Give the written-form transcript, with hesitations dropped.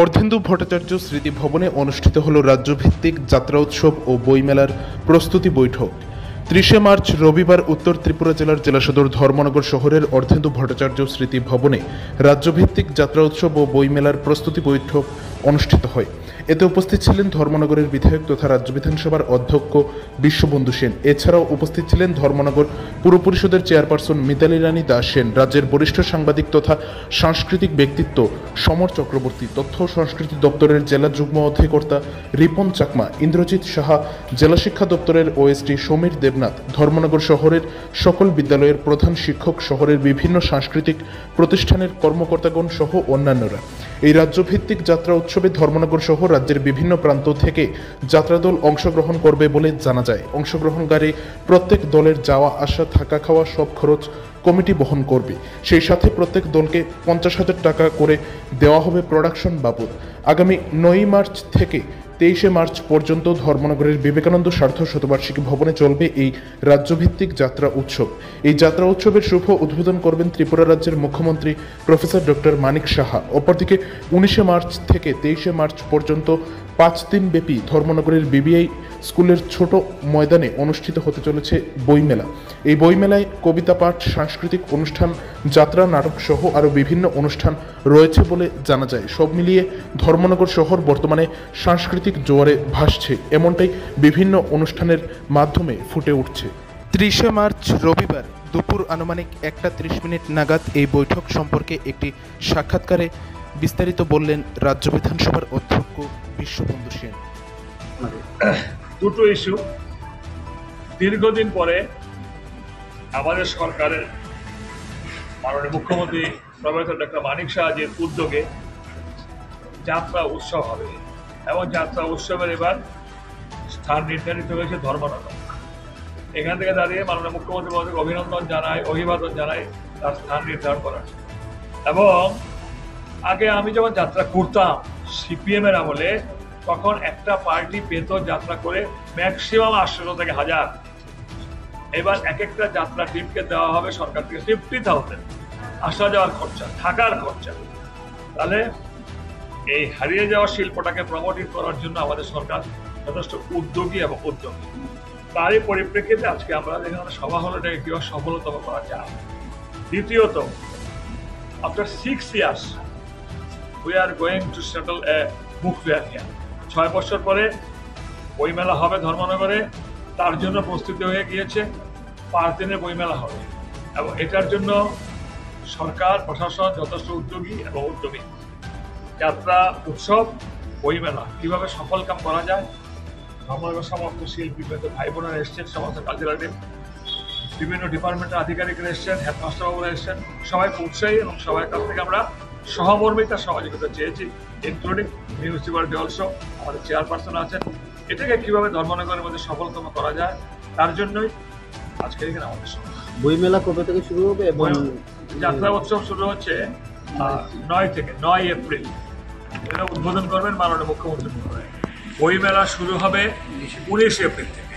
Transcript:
অর্ধেন্দু ভট্টাচার্য স্মৃতি ভবনে অনুষ্ঠিত হল রাজ্যভিত্তিক যাত্রা উৎসব ও বইমেলার প্রস্তুতি বৈঠক। 30 মার্চ রবিবার উত্তর ত্রিপুরা জেলার জেলা সদর ধর্মনগর শহরের অর্ধেন্দু ভট্টাচার্য স্মৃতি ভবনে রাজ্যভিত্তিক যাত্রা উৎসব ও বইমেলার প্রস্তুতি বৈঠক অনুষ্ঠিত হয়। এতে উপস্থিত ছিলেন ধর্মনগরের বিধায়ক তথা রাজ্য বিধানসভার অধ্যক্ষ বিশ্ববন্ধু সেন। এছাড়াও উপস্থিত ছিলেন ধর্মনগর পুর পরিষদের চেয়ারপারসন মিতালী রানী দাস সেন, রাজ্যের বরিষ্ঠ সাংবাদিক তথা সাংস্কৃতিক ব্যক্তিত্ব সমর চক্রবর্তী, তথ্য ও সংস্কৃতি দপ্তরের জেলা যুগ্ম অধিকর্তা রিপন চাকমা, ইন্দ্রজিৎ সাহা, জেলা শিক্ষা দপ্তরের ওএসডি সমীর দেবনাথ, ধর্মনগর শহরের সকল বিদ্যালয়ের প্রধান শিক্ষক, শহরের বিভিন্ন সাংস্কৃতিক প্রতিষ্ঠানের কর্মকর্তাগণ সহ অন্যান্যরা। এই রাজ্যভিত্তিক যাত্রা উৎসবে ধর্মনগর সহ রাজ্যের বিভিন্ন প্রান্ত থেকে যাত্রাদল অংশগ্রহণ করবে বলে জানা যায়। অংশগ্রহণকারী প্রত্যেক দলের যাওয়া আসা, থাকা খাওয়া সব খরচ কমিটি বহন করবে। সেই সাথে প্রত্যেক দলকে 50,000 টাকা করে দেওয়া হবে প্রোডাকশন বাবদ। আগামী 9 মার্চ থেকে 23 মার্চ পর্যন্ত ধর্মনগরের বিবেকানন্দ সার্ধ শতবার্ষিকী ভবনে চলবে এই রাজ্যভিত্তিক যাত্রা উৎসব। এই যাত্রা উৎসবের শুভ উদ্বোধন করবেন ত্রিপুরা রাজ্যের মুখ্যমন্ত্রী প্রফেসর ডক্টর মানিক সাহা। অপরদিকে 19 মার্চ থেকে 23 মার্চ পর্যন্ত 5 দিন ব্যাপী ধর্মনগরের বিবিআই স্কুলের ছোট ময়দানে অনুষ্ঠিত হতে চলেছে বইমেলা। এই বইমেলায় কবিতা পাঠ, সাংস্কৃতিক অনুষ্ঠান, যাত্রা, নাটক সহ আরও বিভিন্ন অনুষ্ঠান রয়েছে বলে জানা যায়। সব মিলিয়ে ধর্মনগর শহর বর্তমানে সাংস্কৃতিক জোয়ারে ভাসছে, এমনটাই বিভিন্ন অনুষ্ঠানের মাধ্যমে ফুটে উঠছে। 30 মার্চ রবিবার দুপুর আনুমানিক 1:30 নাগাদ এই বৈঠক সম্পর্কে একটি সাক্ষাৎকারে বিস্তারিত বললেন রাজ্য বিধানসভার অধ্যক্ষ বিশ্ববন্ধু সেন। দুটো ইস্যু, দীর্ঘদিন পরে আমাদের সরকারের মাননীয় মুখ্যমন্ত্রী প্রফেসর ডক্টর মানিক সাহাজির উদ্যোগে যাত্রা উৎসব হবে এবং যাত্রা উৎসবের এবার স্থান নির্ধারিত হয়েছে ধর্মনগর। এখান থেকে দাঁড়িয়ে মাননীয় মুখ্যমন্ত্রী মহোদয়কে অভিনন্দন জানাই, অভিবাদন জানাই তার স্থান নির্ধারণ করার। এবং আগে আমি যখন যাত্রা করতাম সিপিএম এর আমলে, তখন একটা পার্টি পেত যাত্রা করে ম্যাক্সিমাম 800 থেকে 1000। এবার এক একটা যাত্রা টিমকে দেওয়া হবে সরকার থেকে 50,000 আসা যাওয়ার খরচা, থাকার খরচা। তাহলে এই হারিয়ে যাওয়া শিল্পটাকে প্রমোটিং করার জন্য আমাদের সরকার যথেষ্ট উদ্যোগী এবং উদ্যোগী। তারই পরিপ্রেক্ষিতে আজকে আমরা যেখানে সভা হলো এটাকে কিভাবে সফলতম করা যায়। দ্বিতীয়ত, after 6 years we are going to settle a book fair here. 6 বছর পরে বইমেলা হবে ধর্মনগরে। তার জন্য প্রস্তুতি হয়ে গিয়েছে, 5 দিনের বইমেলা হবে এবং এটার জন্য সরকার প্রশাসন যথেষ্ট উদ্যোগী এবং উদ্যমী। যাত্রা উৎসব বইমেলা কিভাবে সফলকাম করা যায়, ধর্মনগর সমস্ত শিল্পী ভাই বোনেরা এসছেন, সমস্ত কালচারাল বিভিন্ন ডিপার্টমেন্টের আধিকারিকরা এসছেন, হেডমাস্টারবাবুরা এসছেন, সবাই উৎসাহী এবং সবার কাছ থেকে আমরা সহমর্মিতা সহযোগিতা চেয়েছি, ইনক্লুডিং মিউনিসিপ্যালিটি অলসো। আমাদের চেয়ারপারসন আছেন। এটাকে কিভাবে ধর্মনগরের মধ্যে সফলতম করা যায় তার জন্যই আজকে এখানে আমাদের বইমেলা কবে থেকে শুরু হবে এবং যাত্রা উৎসব শুরু হচ্ছে 9 এপ্রিল। এটা উদ্বোধন করবেন মাননীয় মুখ্যমন্ত্রী মহোদয়। বইমেলা শুরু হবে 19 এপ্রিল থেকে।